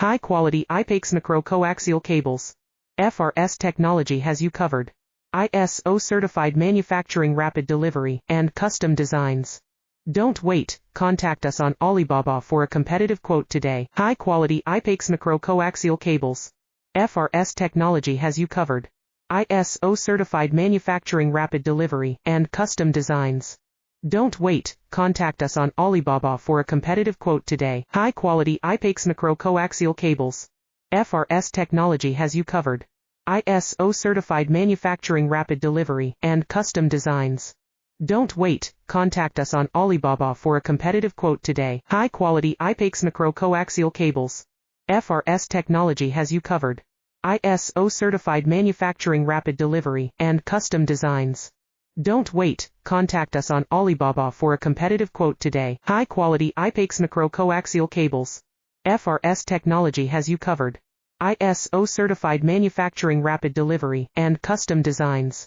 High-quality IPEX micro-coaxial cables. FRS technology has you covered. ISO-certified manufacturing, rapid delivery, and custom designs. Don't wait, contact us on Alibaba for a competitive quote today. High-quality IPEX micro-coaxial cables. FRS technology has you covered. ISO-certified manufacturing, rapid delivery, and custom designs. Don't wait, contact us on Alibaba for a competitive quote today. High-quality IPEX micro-coaxial cables. FRS technology has you covered. ISO-certified manufacturing, rapid delivery, and custom designs. Don't wait, contact us on Alibaba for a competitive quote today. High-quality IPEX micro-coaxial cables. FRS technology has you covered. ISO-certified manufacturing, rapid delivery, and custom designs. Don't wait, contact us on Alibaba for a competitive quote today. High-quality IPEX micro-coaxial cables. FRS technology has you covered. ISO-certified manufacturing, rapid delivery, and custom designs.